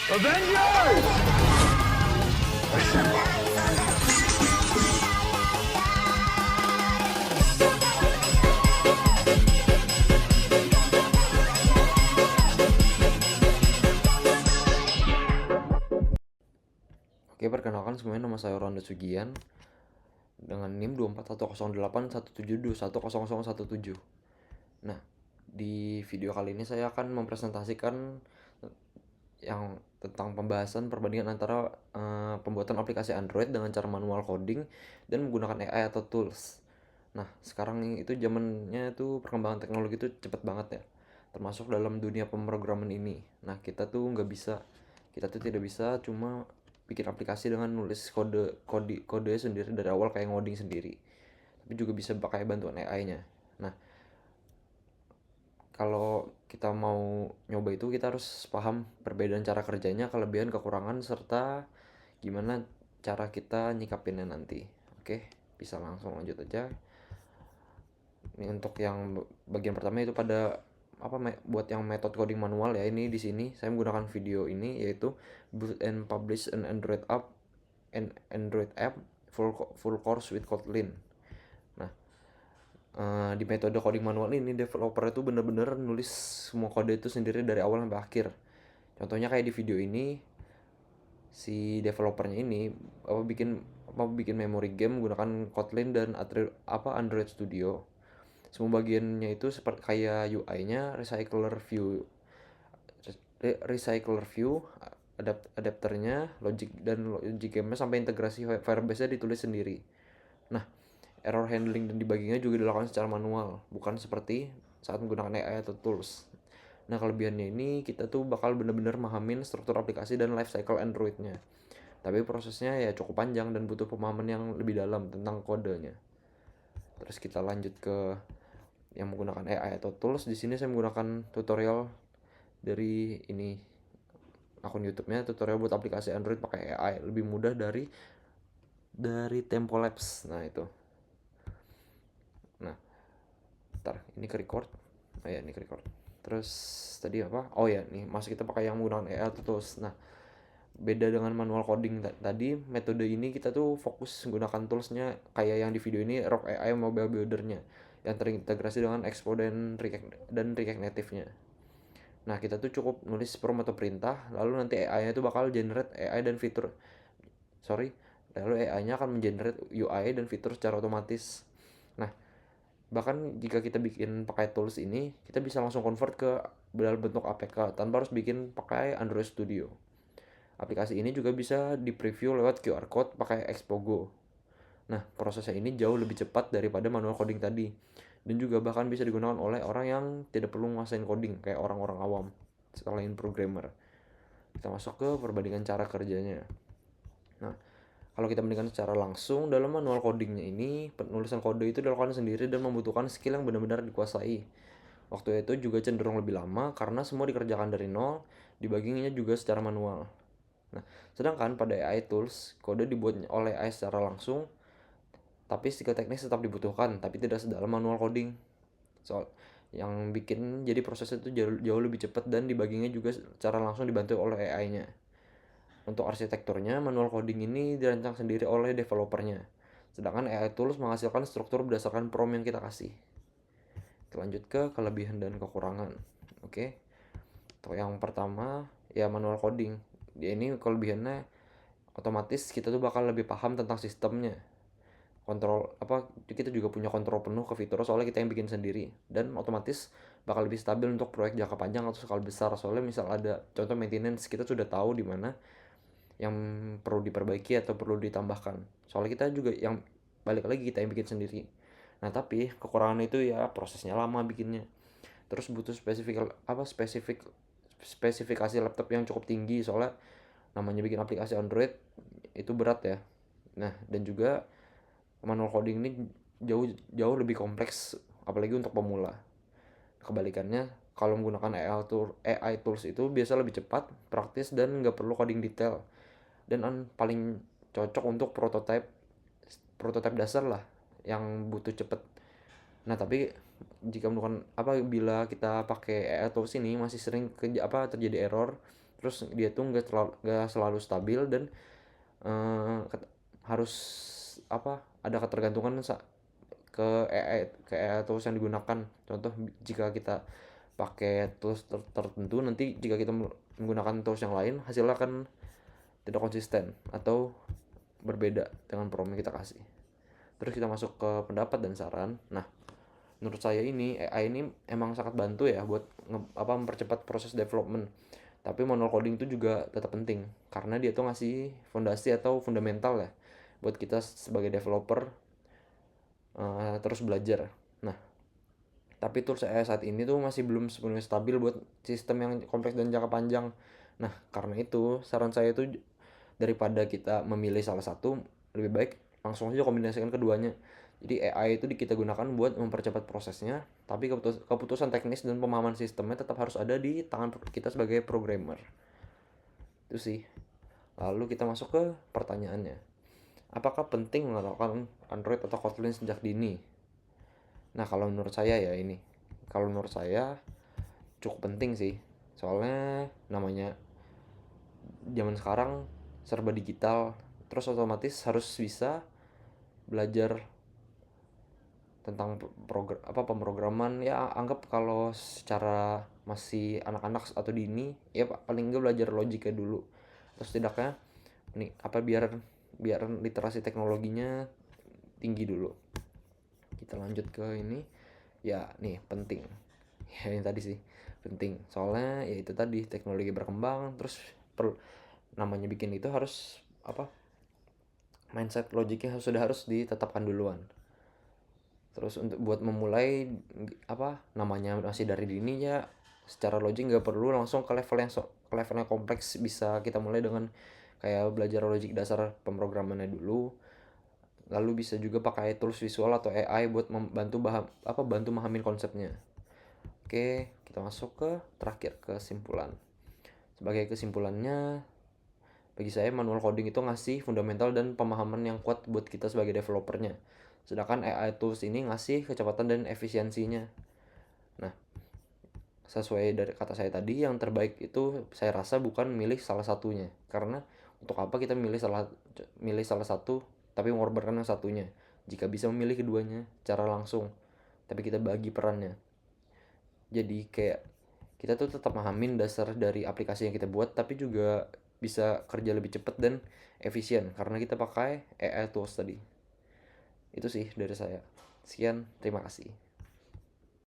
Avengers! Oke, perkenalkan semuanya, nama saya Ronda Sugian dengan NIM 2410817210017. Nah, di video kali ini saya akan mempresentasikan yang tentang pembahasan perbandingan antara pembuatan aplikasi Android dengan cara manual coding dan menggunakan AI atau tools. Nah, sekarang itu zamannya itu perkembangan teknologi itu cepet banget ya, termasuk dalam dunia pemrograman ini. Nah, kita tuh tidak bisa cuma bikin aplikasi dengan nulis kode sendiri dari awal kayak ngoding sendiri, tapi juga bisa pakai bantuan AI-nya. Nah, kalau kita mau nyoba itu kita harus paham perbedaan cara kerjanya, kelebihan, kekurangan, serta gimana cara kita nyikapinnya nanti. Oke, bisa langsung lanjut aja. Ini untuk yang bagian pertama itu pada buat yang metode coding manual ya. Ini di sini saya menggunakan video ini, yaitu build and publish an Android app full course with Kotlin. Nah, di metode coding manual ini developer itu bener-bener nulis semua kode itu sendiri dari awal sampai akhir. Contohnya kayak di video ini, si developernya ini bikin memory game menggunakan Kotlin dan Android Studio. Semua bagiannya itu seperti kayak UI-nya, recycler view, adapternya, logic game-nya sampai integrasi Firebase-nya ditulis sendiri. Nah, error handling dan debuggingnya juga dilakukan secara manual, bukan seperti saat menggunakan AI atau tools. Nah, kelebihannya ini kita tuh bakal bener-bener mahamin struktur aplikasi dan lifecycle Android-nya. Tapi prosesnya ya cukup panjang dan butuh pemahaman yang lebih dalam tentang kodenya. Terus kita lanjut ke yang menggunakan AI atau tools. Di sini saya menggunakan tutorial dari ini akun YouTube-nya, tutorial buat aplikasi Android pakai AI lebih mudah dari Tempo-Labs. Nah, itu. Nah, ntar ini ke record. Oh ya, ini ke record. Terus tadi apa? Oh ya, nih masuk kita pakai yang menggunakan AI atau tools. Nah, beda dengan manual coding tadi, metode ini kita tuh fokus menggunakan toolsnya kayak yang di video ini, Rock AI Mobile Builder-nya yang terintegrasi dengan Expo dan React Native-nya. Nah, kita tuh cukup nulis prompt atau perintah, lalu nanti AI-nya itu bakal generate AI dan fitur. Lalu AI-nya akan mengenerate UI dan fitur secara otomatis. Nah, bahkan jika kita bikin pakai tools ini, kita bisa langsung convert ke dalam bentuk APK tanpa harus bikin pakai Android Studio. Aplikasi ini juga bisa di preview lewat QR code pakai Expogo. Nah, prosesnya ini jauh lebih cepat daripada manual coding tadi. Dan juga bahkan bisa digunakan oleh orang yang tidak perlu nguasain coding, kayak orang-orang awam, selain programmer. Kita masuk ke perbandingan cara kerjanya. Nah, kalau kita bandingkan secara langsung, dalam manual codingnya ini, penulisan kode itu dilakukan sendiri dan membutuhkan skill yang benar-benar dikuasai. Waktu itu juga cenderung lebih lama karena semua dikerjakan dari nol, debuggingnya juga secara manual. Nah, sedangkan pada AI tools, kode dibuat oleh AI secara langsung, tapi skill teknis tetap dibutuhkan, tapi tidak sedalam manual coding. Soal yang bikin jadi prosesnya itu jauh lebih cepat dan debuggingnya juga secara langsung dibantu oleh AI-nya. Untuk arsitekturnya, manual coding ini dirancang sendiri oleh developernya, sedangkan AI tools menghasilkan struktur berdasarkan prompt yang kita kasih. Kita lanjut ke kelebihan dan kekurangan. Oke. Untuk yang pertama, ya manual coding. Dia ini kelebihannya otomatis kita tuh bakal lebih paham tentang sistemnya. Kita juga punya kontrol penuh ke fitur soalnya kita yang bikin sendiri, dan otomatis bakal lebih stabil untuk proyek jangka panjang atau skala besar. Soalnya misal ada contoh maintenance, kita sudah tahu di mana yang perlu diperbaiki atau perlu ditambahkan. Soalnya kita juga yang balik lagi kita yang bikin sendiri. Nah, tapi kekurangan itu ya prosesnya lama bikinnya. Terus butuh spesifikasi laptop yang cukup tinggi, soalnya namanya bikin aplikasi Android itu berat ya. Nah, dan juga manual coding ini jauh jauh lebih kompleks apalagi untuk pemula. Kebalikannya, kalau menggunakan AI tools itu biasa lebih cepat, praktis, dan nggak perlu coding detail. Dan paling cocok untuk prototype dasar lah yang butuh cepet. Nah, tapi bila kita pakai AI tools ini masih sering terjadi error, Terus dia tuh nggak selalu stabil dan harus ada ketergantungan ke AI tools yang digunakan. Contoh, jika kita pakai tools tertentu, nanti jika kita menggunakan tools yang lain, hasilnya akan tidak konsisten atau berbeda dengan prompt yang kita kasih. Terus kita masuk ke pendapat dan saran. Nah, menurut saya ini AI ini emang sangat bantu ya buat mempercepat proses development. Tapi manual coding itu juga tetap penting karena dia tuh ngasih fondasi atau fundamental ya buat kita sebagai developer terus belajar. Nah, tapi tools AI saat ini tuh masih belum sepenuhnya stabil buat sistem yang kompleks dan jangka panjang. Nah, karena itu saran saya itu daripada kita memilih salah satu, lebih baik langsung aja kombinasikan keduanya. Jadi AI itu kita gunakan buat mempercepat prosesnya, tapi keputusan teknis dan pemahaman sistemnya tetap harus ada di tangan kita sebagai programmer. Itu sih. Lalu kita masuk ke pertanyaannya. Apakah penting mengenalkan Android atau Kotlin sejak dini? Nah, kalau menurut saya ya ini. Kalau menurut saya cukup penting sih. Soalnya namanya zaman sekarang serba digital, terus otomatis harus bisa belajar tentang pemrograman ya. Anggap kalau secara masih anak-anak atau dini ya paling enggak belajar logiknya dulu, terus setidaknya nih biar literasi teknologinya tinggi dulu. Kita lanjut ke ini ya, nih penting ya, ini tadi sih penting soalnya ya itu tadi teknologi berkembang, terus namanya bikin itu harus mindset logiknya harus ditetapkan duluan. Terus untuk buat memulai namanya masih dari dini ya, secara logik nggak perlu langsung ke level yang kompleks. Bisa kita mulai dengan kayak belajar logik dasar pemrogramannya dulu, lalu bisa juga pakai tools visual atau AI buat bantu memahami konsepnya. Oke, kita masuk ke terakhir, kesimpulan. Sebagai kesimpulannya, bagi saya manual coding itu ngasih fundamental dan pemahaman yang kuat buat kita sebagai developernya. Sedangkan AI tools ini ngasih kecepatan dan efisiensinya. Nah, sesuai dari kata saya tadi, yang terbaik itu saya rasa bukan milih salah satunya. Karena untuk apa kita milih salah satu tapi mengorbankan yang satunya? Jika bisa memilih keduanya secara langsung, tapi kita bagi perannya. Jadi kayak kita tuh tetap pahamin dasar dari aplikasi yang kita buat, tapi juga bisa kerja lebih cepat dan efisien karena kita pakai AI tools tadi. Itu sih dari saya. Sekian, terima kasih.